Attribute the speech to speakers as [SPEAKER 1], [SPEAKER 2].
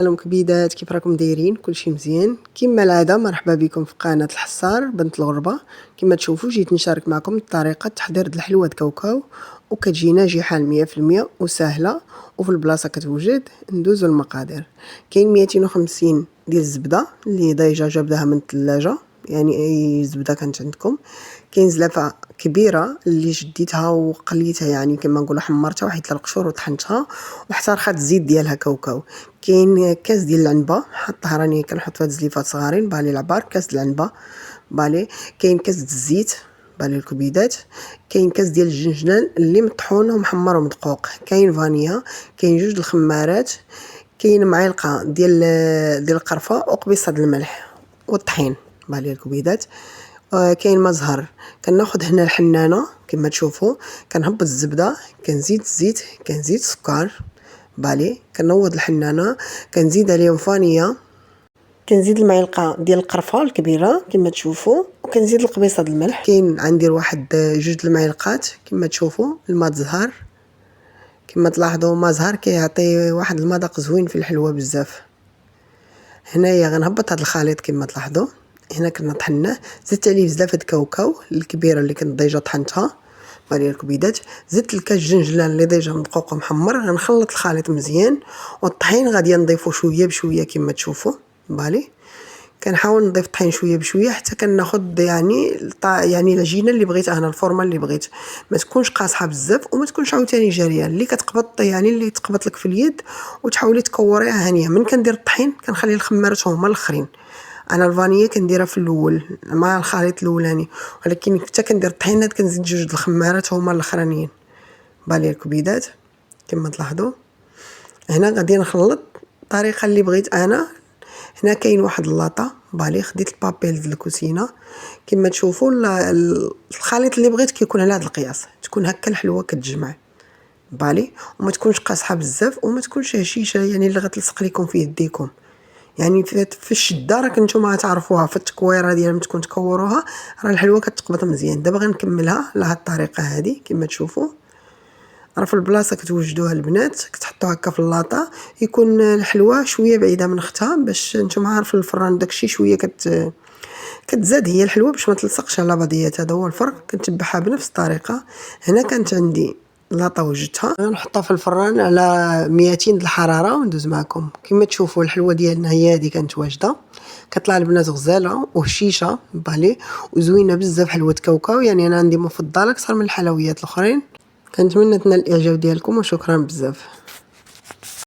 [SPEAKER 1] سلام كبيدات، كيف راكم دايرين؟ كلشي مزيان كما العاده. مرحبا بكم في قناه الحصار بنت الغربه. كما تشوفوا جيت نشارك معكم طريقه تحضير الحلوه كاوكاو، وكتجي ناجحه 100% وسهله وفي البلاصه كتوجد. ندوزو المقادير. كاين 250 ديال الزبده اللي ديجا جابداها من الثلاجه، يعني اي زبده كانت عندكم. كاين زلافه كبيره اللي شديتها وقليتها، يعني كما نقولوا حمرتها وحيت القشور وطحنتها وحتى رخات الزيت ديالها كاوكاو. كاين كاس ديال العنبه حطها، راني كنحط فيها زليفات صغارين بالي العبار. كاس العنبه بالي. كاين كاس الزيت بالي الكبيدات. كاين كاس ديال الجنجلان اللي مطحون ومحمر ومدقوق. كاين فانيا. كاين جوج الخمارات. كاين معلقه ديال القرفه وقبيصه الملح والطحين بالي الكبيدات. كاين ما زهر. كناخذ هنا الحنانه كما تشوفوا، كنهبط الزبده، كنزيد الزيت، كنزيد السكر بالي، كنوض الحنانه، كنزيد عليهم فانيا، كنزيد المعلقه ديال القرفه الكبيره كما تشوفوا، وكنزيد القبيصه ديال الملح. كاين عندي واحد جوج المعلقات كما تشوفوا الماء زهر. كما تلاحظوا ما زهر كيعطي واحد المذاق زوين في الحلوه بزاف. هنايا غنهبط هذا الخليط كما تلاحظوا. هنا كنا طحناه، زدت عليه بزاف د الكاوكاو الكبيره اللي كنت ديجا طحنتها بالي الكبيدات. زدت الكاس جنجلان اللي ديجا مدقوق ومحمر. غنخلط الخليط مزيان، والطحين غادي نضيفو شويه بشويه كما تشوفوا بالي. كنحاول نضيف الطحين شويه بشويه حتى كناخذ يعني العجينه اللي بغيت انا، الفورمه اللي بغيت. ما تكونش قاصحه بزاف وما تكونش عاوتاني جاريه، اللي كتقبط يعني اللي تقبط لك في اليد وتحاولي تكوريها هانيه. من كندير الطحين كنخلي الخمارات هما الاخرين. انا الفانيه كنديرها في الاول مع الخليط الاولاني، ولكن حتى كندير الطحينات كنزيد جوج د الخمارات هما الاخرانيين بالي الكبيدات كما تلاحظوا. هنا غادي نخلط الطريقه اللي بغيت انا. هنا كاين واحد اللاطه بالي، خديت البابيل ديال الكوسينه كما تشوفوا. الخليط اللي بغيت كيكون على هذا القياس، تكون هكا الحلوه كتجمع بالي، وما تكونش قاصحه بزاف وما تكونش هشيشه يعني اللي غتلصق لكم في يديكم. يعني في الشده راك نتوما تعرفوها في التكويره ديال ما تكون تكوروها راه الحلوه كتقبط مزيان. دابا غنكملها على هذه الطريقه هذه كما تشوفوا. راه في البلاصه كتوجدوها البنات كتحطوها هكا في اللاطه، يكون الحلوه شويه بعيده من اختها باش نتوما عارفين الفران داكشي شويه كتزاد هي الحلوه باش ما تلصقش على بعضياتها. هذا هو الفرق. كنتبعها بنفس الطريقه. هنا كانت عندي لاطه وجدتها، نحطها في الفران على 200 د الحراره وندوز معكم. كما تشوفوا الحلوه ديالنا هي هذه كانت واجده، كطلع البنات غزاله وهشيشه بالي وزوينه بزاف. حلوه كاوكاو يعني انا عندي مفضله اكثر من الحلويات الاخرين. كنتمنى تنال الاعجاب ديالكم وشكرا بزاف.